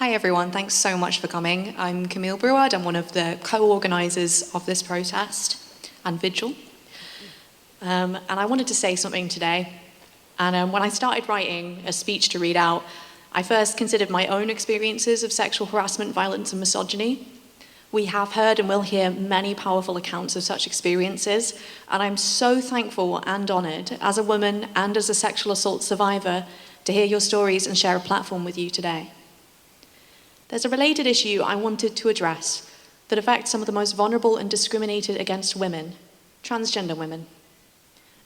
Hi everyone, thanks so much for coming. I'm Camille Brouard, I'm one of the co-organisers of this protest and Vigil. And I wanted to say something today. And when I started writing a speech to read out, I first considered my own experiences of sexual harassment, violence and misogyny. We have heard and will hear many powerful accounts of such experiences, and I'm so thankful and honoured as a woman and as a sexual assault survivor to hear your stories and share a platform with you today. There's a related issue I wanted to address that affects some of the most vulnerable and discriminated against women, transgender women.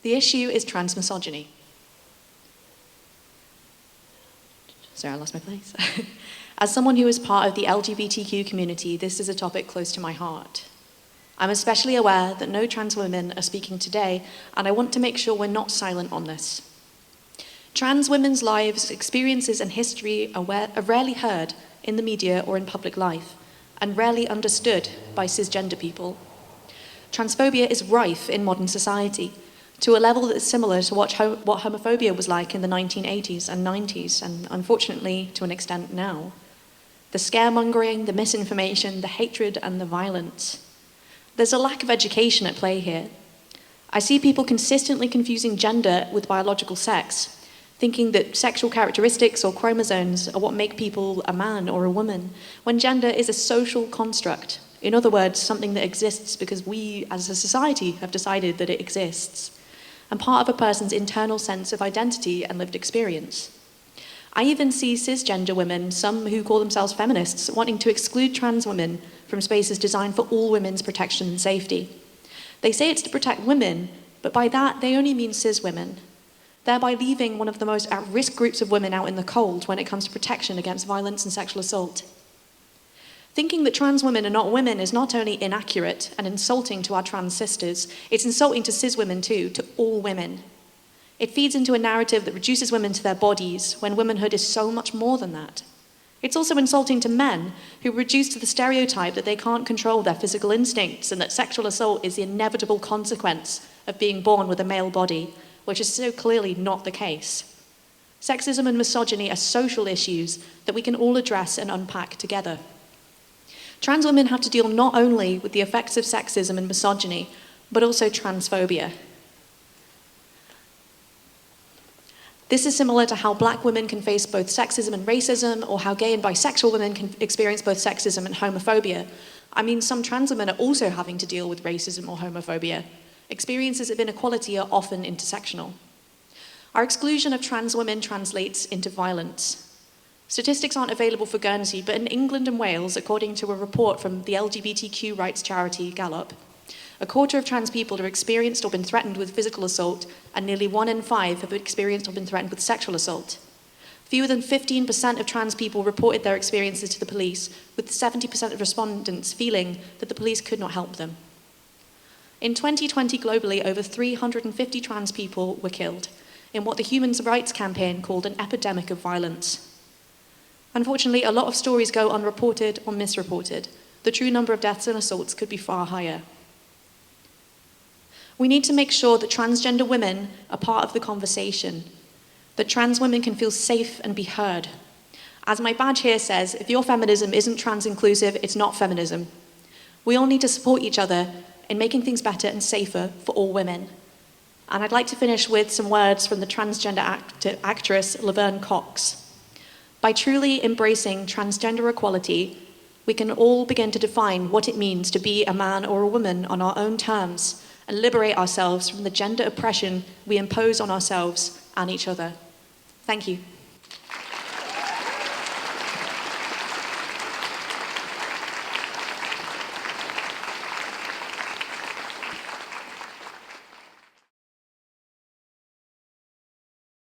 The issue is transmisogyny. Sorry, I lost my place. As someone who is part of the LGBTQ community, this is a topic close to my heart. I'm especially aware that no trans women are speaking today, and I want to make sure we're not silent on this. Trans women's lives, experiences, and history are rarely heard in the media or in public life, and rarely understood by cisgender people. Transphobia is rife in modern society, to a level that's similar to what homophobia was like in the 1980s and 90s, and unfortunately, to an extent now. The scaremongering, the misinformation, the hatred, and the violence. There's a lack of education at play here. I see people consistently confusing gender with biological sex, thinking that sexual characteristics or chromosomes are what make people a man or a woman, when gender is a social construct. In other words, something that exists because we, as a society, have decided that it exists, and part of a person's internal sense of identity and lived experience. I even see cisgender women, some who call themselves feminists, wanting to exclude trans women from spaces designed for all women's protection and safety. They say it's to protect women, but by that they only mean cis women, thereby leaving one of the most at-risk groups of women out in the cold when it comes to protection against violence and sexual assault. Thinking that trans women are not women is not only inaccurate and insulting to our trans sisters, it's insulting to cis women too, to all women. It feeds into a narrative that reduces women to their bodies, when womanhood is so much more than that. It's also insulting to men, who are reduced to the stereotype that they can't control their physical instincts and that sexual assault is the inevitable consequence of being born with a male body, which is so clearly not the case. Sexism and misogyny are social issues that we can all address and unpack together. Trans women have to deal not only with the effects of sexism and misogyny, but also transphobia. This is similar to how black women can face both sexism and racism, or how gay and bisexual women can experience both sexism and homophobia. I mean, some trans women are also having to deal with racism or homophobia. Experiences of inequality are often intersectional. Our exclusion of trans women translates into violence. Statistics aren't available for Guernsey, but in England and Wales, according to a report from the LGBTQ rights charity Gallup, a quarter of trans people have experienced or been threatened with physical assault, and nearly 1 in 5 have experienced or been threatened with sexual assault. Fewer than 15% of trans people reported their experiences to the police, with 70% of respondents feeling that the police could not help them. In 2020 globally, over 350 trans people were killed in what the Human Rights Campaign called an epidemic of violence. Unfortunately, a lot of stories go unreported or misreported. The true number of deaths and assaults could be far higher. We need to make sure that transgender women are part of the conversation, that trans women can feel safe and be heard. As my badge here says, if your feminism isn't trans-inclusive, it's not feminism. We all need to support each other in making things better and safer for all women. And I'd like to finish with some words from the transgender actress Laverne Cox. By truly embracing transgender equality, we can all begin to define what it means to be a man or a woman on our own terms and liberate ourselves from the gender oppression we impose on ourselves and each other. Thank you.